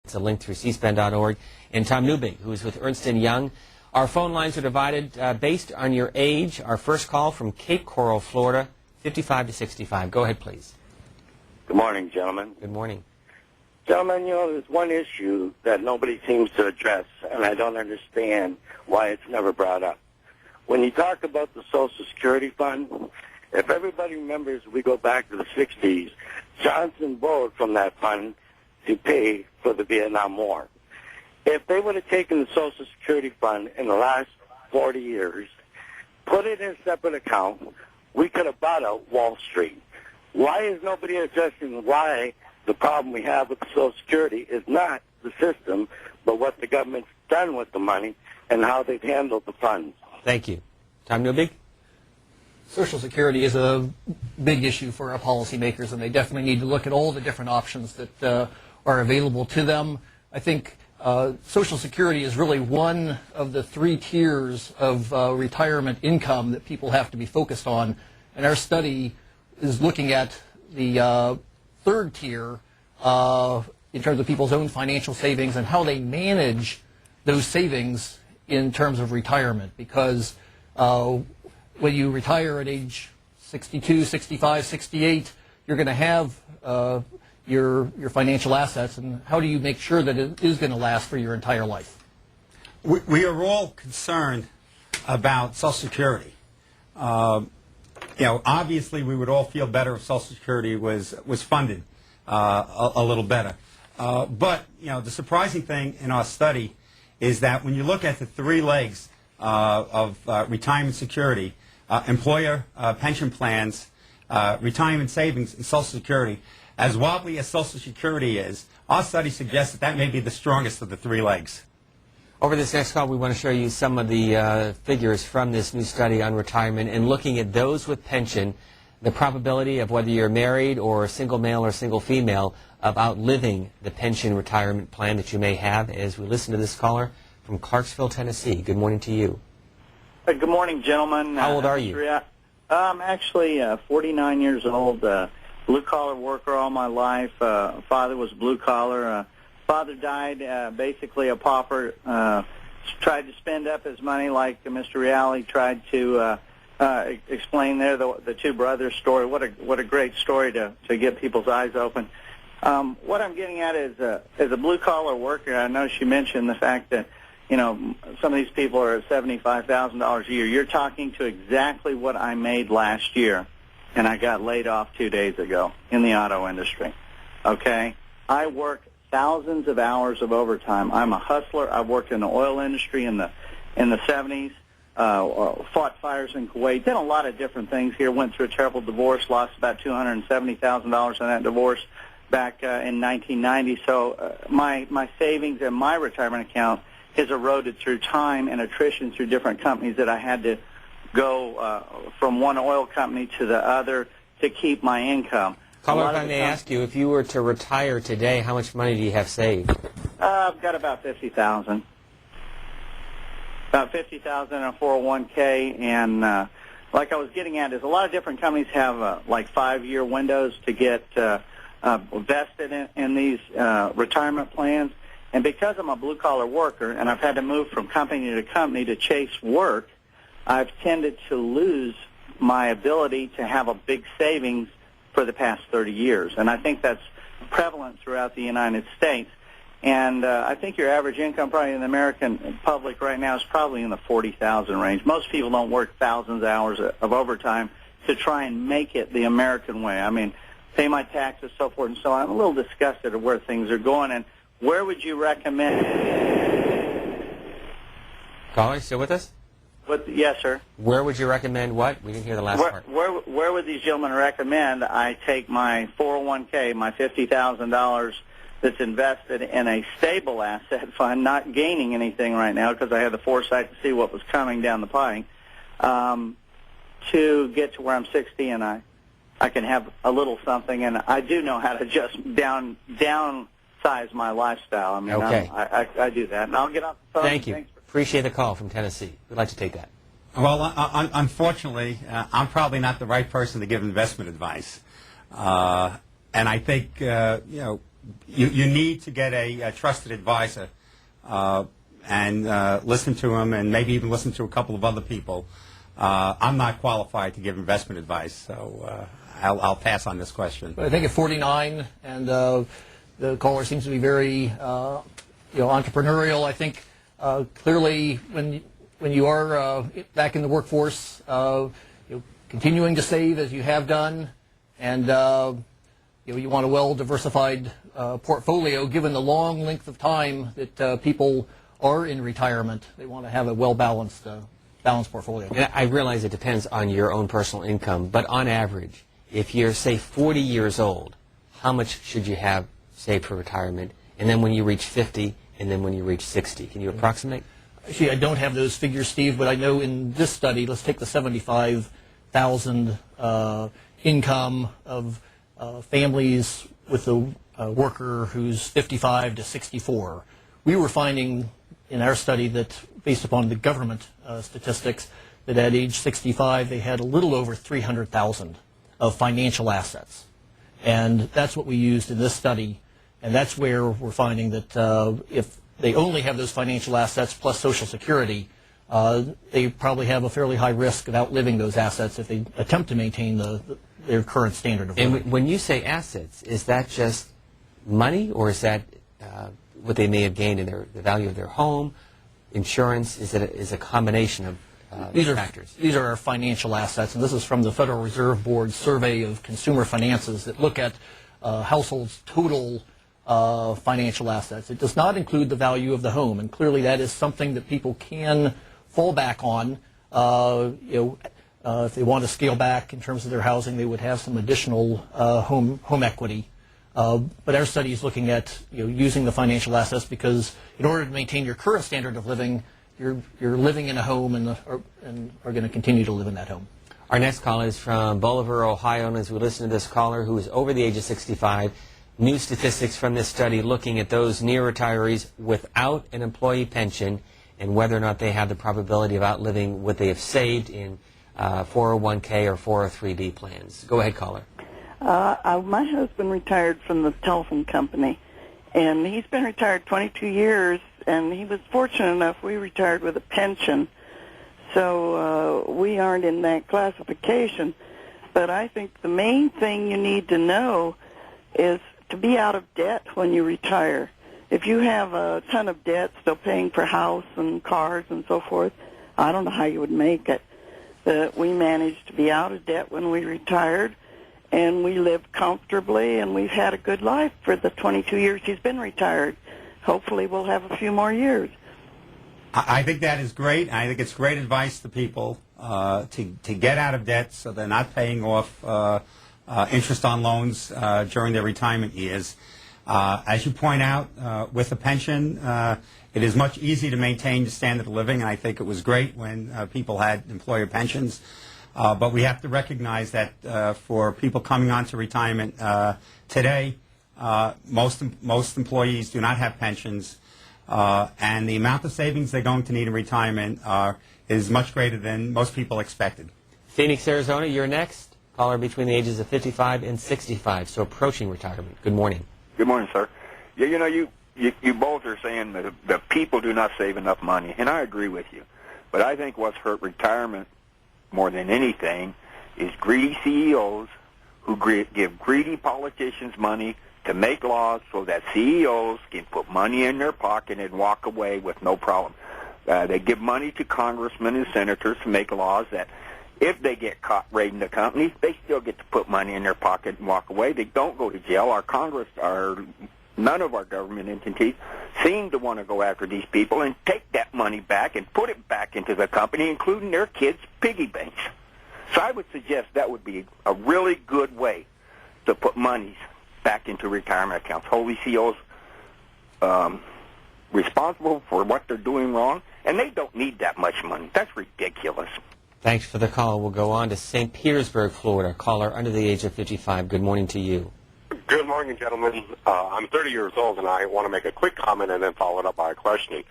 It's a link through cspan.org. And Tom Neubig, who is with Ernst & Young. Our phone lines are divided based on your age. Our first call from Cape Coral, Florida, 55 to 65. Go ahead, please. Good morning, gentlemen. Good morning. Gentlemen, there's one issue that nobody seems to address, and I don't understand why it's never brought up. When you talk about the Social Security Fund, if everybody remembers, we go back to the 60s, Johnson borrowed from that fund to pay for the Vietnam War. If they would have taken the Social Security Fund in the last 40 years, put it in a separate account, we could have bought out Wall Street. Why is nobody addressing why the problem we have with the Social Security is not the system, but what the government's done with the money and how they've handled the funds? Thank you. Tom Neubig? Social Security is a big issue for our policymakers, and they definitely need to look at all the different options that are available to them. I think Social Security is really one of the three tiers of retirement income that people have to be focused on, and our study is looking at the third tier in terms of people's own financial savings and how they manage those savings in terms of retirement, because when you retire at age 62, 65, 68, you're going to have your financial assets, and how do you make sure that it is going to last for your entire life? We are all concerned about Social Security. Obviously we would all feel better if Social Security was funded a little better. But the surprising thing in our study is that when you look at the three legs of retirement security, employer pension plans, retirement savings, and Social Security, as wobbly as Social Security is, our study suggests that that may be the strongest of the three legs. Over this next call, we want to show you some of the figures from this new study on retirement and looking at those with pension, the probability of whether you're married or single male or single female of outliving the pension retirement plan that you may have, as we listen to this caller from Clarksville, Tennessee. Good morning to you. Good morning, gentlemen. How old are you? I'm actually 49 years old, blue-collar worker all my life. Father was blue-collar. Father died basically a pauper. Tried to spend up his money like Mr. Reali tried to explain there, the two brothers story. What a great story to get people's eyes open. What I'm getting at is, as a blue-collar worker, I know she mentioned the fact that some of these people are at $75,000 a year. You're talking to exactly what I made last year, and I got laid off 2 days ago in the auto industry. Okay? I work thousands of hours of overtime. I'm a hustler. I worked in the oil industry in the 70s, fought fires in Kuwait, did a lot of different things here, went through a terrible divorce, lost about $270,000 in that divorce back in 1990. So my savings and my retirement account has eroded through time and attrition through different companies that I had to go from one oil company to the other to keep my income. Caller, if I may ask you, if you were to retire today, how much money do you have saved? I've got about $50,000. About $50,000 in a 401k, and like I was getting at, is a lot of different companies have like 5-year windows to get vested in these retirement plans. And because I'm a blue-collar worker and I've had to move from company to company to chase work, I've tended to lose my ability to have a big savings for the past 30 years. And I think that's prevalent throughout the United States. And I think your average income probably in the American public right now is probably in the $40,000 range. Most people don't work thousands of hours of overtime to try and make it the American way. I mean, pay my taxes, so forth and so on. I'm a little disgusted at where things are going. And where would you recommend? Caller, still with us? Yes, sir. Where would you recommend what? We didn't hear the last part. Where would these gentlemen recommend I take my 401k, my $50,000 that's invested in a stable asset fund, not gaining anything right now because I had the foresight to see what was coming down the pike, to get to where I'm 60 and I can have a little something, and I do know how to just downsize my lifestyle. I mean, okay. I do that, and I'll get off the phone. Thank you. Appreciate the call from Tennessee. We'd like to take that. Well, unfortunately, I'm probably not the right person to give investment advice. And I think, you need to get a trusted advisor and listen to him, and maybe even listen to a couple of other people. I'm not qualified to give investment advice, so I'll pass on this question. But I think at 49, and the caller seems to be very entrepreneurial. I think clearly when you are back in the workforce, continuing to save as you have done, and you want a well-diversified portfolio. Given the long length of time that people are in retirement, they want to have a well-balanced portfolio. And I realize it depends on your own personal income, but on average, if you're, say, 40 years old, how much should you have saved for retirement? And then when you reach 50, and then when you reach 60, can you approximate? Actually, I don't have those figures, Steve, but I know in this study, let's take the 75,000 income of families with a worker who's 55 to 64. We were finding in our study that, based upon the government statistics, that at age 65 they had a little over 300,000 of financial assets. And that's what we used in this study, and that's where we're finding that if they only have those financial assets plus Social Security, they probably have a fairly high risk of outliving those assets if they attempt to maintain their current standard of living. And when you say assets, is that just money, or is that what they may have gained in the value of their home, insurance? Is it a combination of factors? These are our financial assets, and this is from the Federal Reserve Board's survey of consumer finances that look at households' total financial assets. It does not include the value of the home, and clearly that is something that people can fall back on. If they want to scale back in terms of their housing, they would have some additional home equity. But our study is looking at using the financial assets, because in order to maintain your current standard of living, you're living in a home and are going to continue to live in that home. Our next call is from Bolivar, Ohio, and as we listen to this caller who is over the age of 65, new statistics from this study looking at those near retirees without an employee pension and whether or not they have the probability of outliving what they have saved in 401k or 403b plans. Go ahead, caller. My husband retired from the telephone company, and he's been retired 22 years, and he was fortunate enough we retired with a pension, so we aren't in that classification. But I think the main thing you need to know is to be out of debt when you retire. If you have a ton of debt, still paying for house and cars and so forth, I don't know how you would make it. But we managed to be out of debt when we retired, and we lived comfortably, and we've had a good life for the 22 years he's been retired. Hopefully we'll have a few more years. I think that is great. I think it's great advice to people to get out of debt so they're not paying off interest on loans during their retirement years. As you point out, with a pension, it is much easier to maintain the standard of living, and I think it was great when people had employer pensions. But we have to recognize that for people coming on to retirement today, most employees do not have pensions, and the amount of savings they're going to need in retirement is much greater than most people expected. Phoenix, Arizona, you're next. Caller between the ages of 55 and 65, so approaching retirement. Good morning. Good morning, sir. Yeah, you both are saying that the people do not save enough money, and I agree with you. But I think what's hurt retirement more than anything is greedy CEOs who give greedy politicians money to make laws so that CEOs can put money in their pocket and walk away with no problem. They give money to congressmen and senators to make laws that if they get caught raiding the companies, they still get to put money in their pocket and walk away. They don't go to jail. Our Congress, none of our government entities seem to want to go after these people and take that money back and put it back into the company, including their kids' piggy banks. So I would suggest that would be a really good way to put monies back into retirement accounts. Hold these CEOs responsible for what they're doing wrong, and they don't need that much money. That's ridiculous. Thanks for the call. We'll go on to St. Petersburg, Florida. Caller under the age of 55. Good morning to you. Good morning, gentlemen. I'm 30 years old, and I want to make a quick comment and then follow it up by a question.